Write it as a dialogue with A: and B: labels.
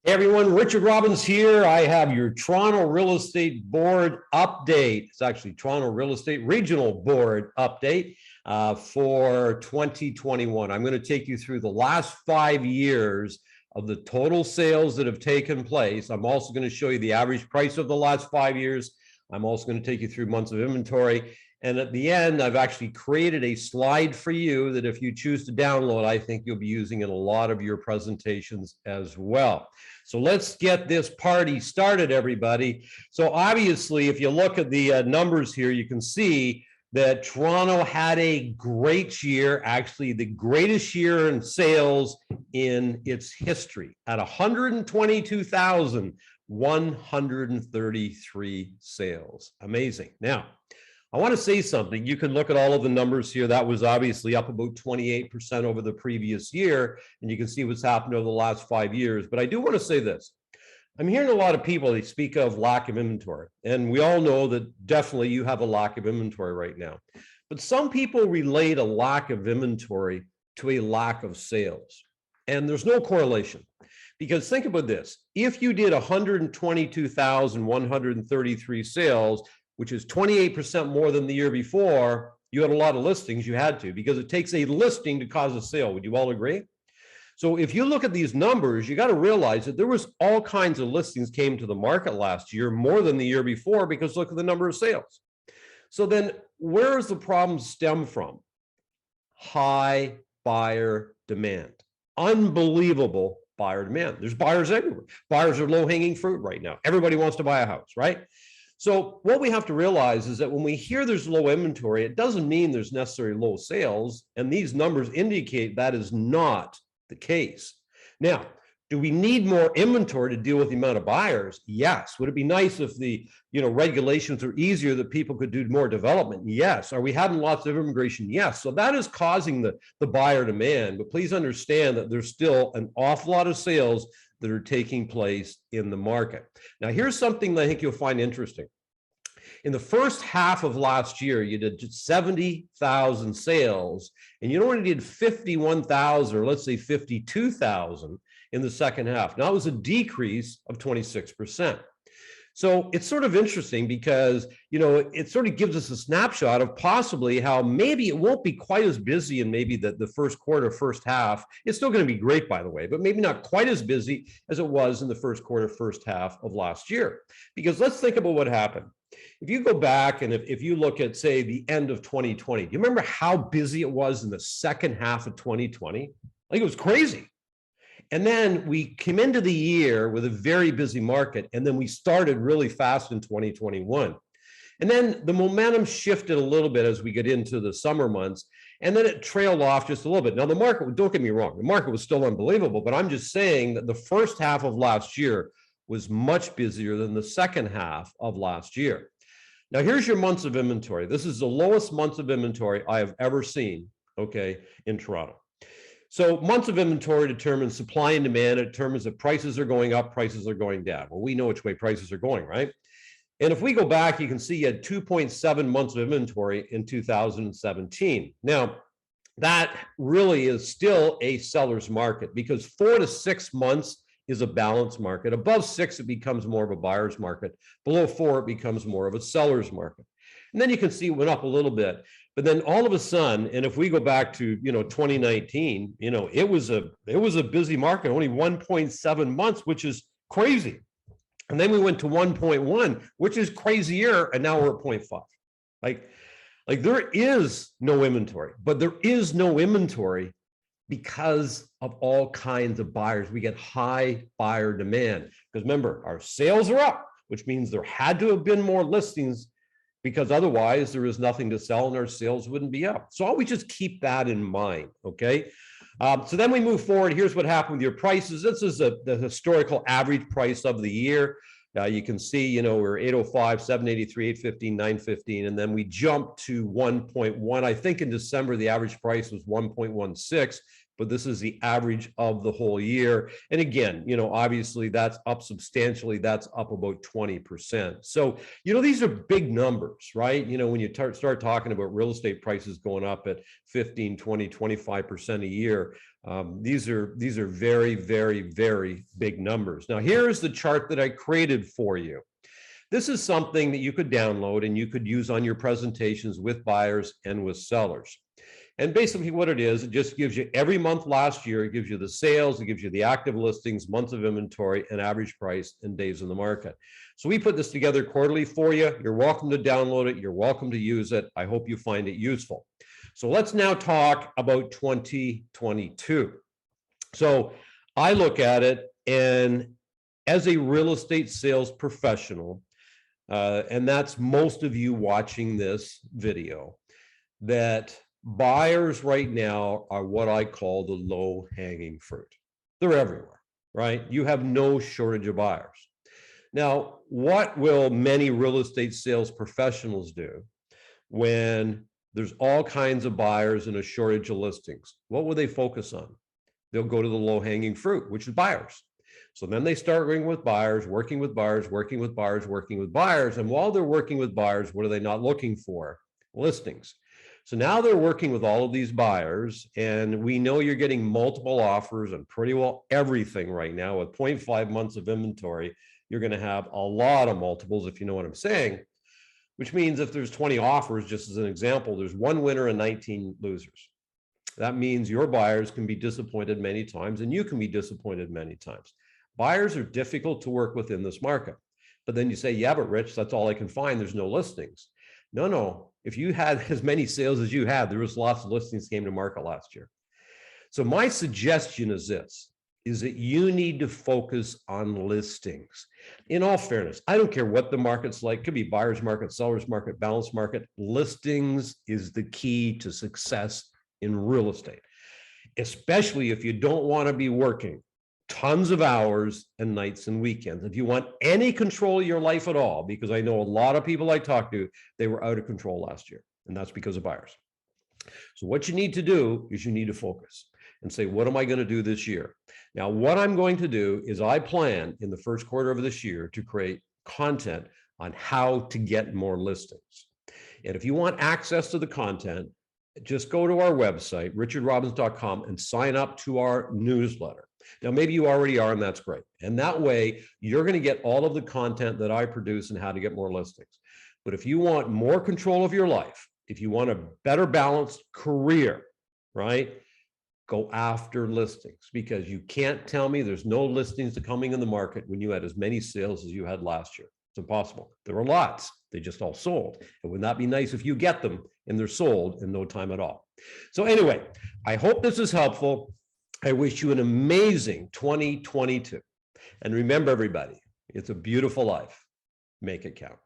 A: Hey everyone, Richard Robbins here. I have your Toronto Real Estate Board update. It's actually Toronto Real Estate Regional Board update for 2021. I'm going to take you through the last 5 years of the total sales that have taken place. I'm also going to show you the average price of the last 5 years. I'm also going to take you through months of inventory. And at the end, I've actually created a slide for you that if you choose to download, I think you'll be using in a lot of your presentations as well. So let's get this party started, everybody. So obviously, if you look at the numbers here, you can see that Toronto had a great year, actually the greatest year in sales in its history at 122,133 sales. Amazing. Now, I want to say something. You can look at all of the numbers here. That was obviously up about 28% over the previous year. And you can see what's happened over the last 5 years. But I do want to say this. I'm hearing a lot of people, they speak of lack of inventory. And we all know that definitely you have a lack of inventory right now. But some people relate a lack of inventory to a lack of sales. And there's no correlation. Because think about this. If you did 122,133 sales, which is 28% more than the year before, you had a lot of listings, you had to, because it takes a listing to cause a sale. Would you all agree? So if you look at these numbers, you got to realize that there was all kinds of listings came to the market last year, more than the year before, because look at the number of sales. So then where does the problem stem from? High buyer demand. Unbelievable buyer demand. There's buyers everywhere. Buyers are low-hanging fruit right now. Everybody wants to buy a house, right? So what we have to realize is that when we hear there's low inventory, it doesn't mean there's necessarily low sales. And these numbers indicate that is not the case. Now, do we need more inventory to deal with the amount of buyers? Yes. Would it be nice if the regulations are easier, that people could do more development? Yes. Are we having lots of immigration? Yes. So that is causing the buyer demand. But please understand that there's still an awful lot of sales that are taking place in the market. Now, here's something that I think you'll find interesting. In the first half of last year, you did 70,000 sales, and you only did 51,000, or let's say 52,000 in the second half. Now, it was a decrease of 26%. So it's sort of interesting because, it sort of gives us a snapshot of possibly how maybe it won't be quite as busy in maybe the first quarter, first half. It's still going to be great, by the way, but maybe not quite as busy as it was in the first quarter, first half of last year. Because let's think about what happened. If you go back and if you look at, say, the end of 2020, do you remember how busy it was in the second half of 2020? Like, it was crazy. And then we came into the year with a very busy market, and then we started really fast in 2021. And then the momentum shifted a little bit as we get into the summer months, and then it trailed off just a little bit. Now, the market, don't get me wrong, the market was still unbelievable, but I'm just saying that the first half of last year was much busier than the second half of last year. Now, here's your months of inventory. This is the lowest months of inventory I have ever seen, in Toronto. So months of inventory determines supply and demand. It determines if prices are going up, prices are going down. Well, we know which way prices are going, right? And if we go back, you can see you had 2.7 months of inventory in 2017. Now, that really is still a seller's market, because 4 to 6 months is a balanced market. Above 6, it becomes more of a buyer's market. Below 4, it becomes more of a seller's market. And then you can see it went up a little bit. But then all of a sudden, and if we go back to 2019, it was a busy market, only 1.7 months, which is crazy. And then we went to 1.1, which is crazier, and now we're at 0.5. Like there is no inventory, but there is no inventory because of all kinds of buyers. We get high buyer demand because remember, our sales are up, which means there had to have been more listings, because otherwise there is nothing to sell and our sales wouldn't be up. So always just keep that in mind, okay? So then we move forward. Here's what happened with your prices. This is the historical average price of the year. You can see, we're 805, 783, 815, 915, and then we jumped to 1.1. I think in December, the average price was 1.16. But this is the average of the whole year. And again, obviously that's up substantially. That's up about 20%. So, these are big numbers, right? When you start talking about real estate prices going up at 15, 20, 25% a year, These are very, very, very big numbers. Now, here's the chart that I created for you. This is something that you could download and you could use on your presentations with buyers and with sellers. And basically what it is, it just gives you every month last year, it gives you the sales, it gives you the active listings, months of inventory, and average price and days in the market. So we put this together quarterly for you. You're welcome to download it. You're welcome to use it. I hope you find it useful. So let's now talk about 2022. So I look at it, and as a real estate sales professional, and that's most of you watching this video, that buyers right now are what I call the low-hanging fruit. They're everywhere, right? You have no shortage of buyers. Now, what will many real estate sales professionals do when there's all kinds of buyers and a shortage of listings? What will they focus on? They'll go to the low-hanging fruit, which is buyers. So then they start working with buyers, working with buyers, working with buyers, working with buyers. And while they're working with buyers, what are they not looking for? Listings. So now they're working with all of these buyers, and we know you're getting multiple offers on pretty well everything right now. With 0.5 months of inventory, you're going to have a lot of multiples, if you know what I'm saying, which means if there's 20 offers, just as an example, there's one winner and 19 losers. That means your buyers can be disappointed many times, and you can be disappointed many times. Buyers are difficult to work with in this market. But then you say, yeah, but Rich, that's all I can find. There's no listings. No. If you had as many sales as you had, there was lots of listings came to market last year. So my suggestion is this, is that you need to focus on listings. In all fairness, I don't care what the market's like. It could be buyer's market, seller's market, balanced market. Listings is the key to success in real estate, especially if you don't want to be working tons of hours and nights and weekends. If you want any control of your life at all, because I know a lot of people I talk to, they were out of control last year, and that's because of buyers. So what you need to do is you need to focus and say, what am I going to do this year? Now, what I'm going to do is I plan in the first quarter of this year to create content on how to get more listings. And if you want access to the content, just go to our website, richardrobbins.com, and sign up to our newsletter. Now, maybe you already are, and that's great. And that way, you're going to get all of the content that I produce and how to get more listings. But if you want more control of your life, if you want a better balanced career, right, go after listings, because you can't tell me there's no listings coming in the market when you had as many sales as you had last year. It's impossible. There are lots. They just all sold. It would not be nice if you get them and they're sold in no time at all. So anyway, I hope this is helpful. I wish you an amazing 2022. And remember, everybody, it's a beautiful life. Make it count.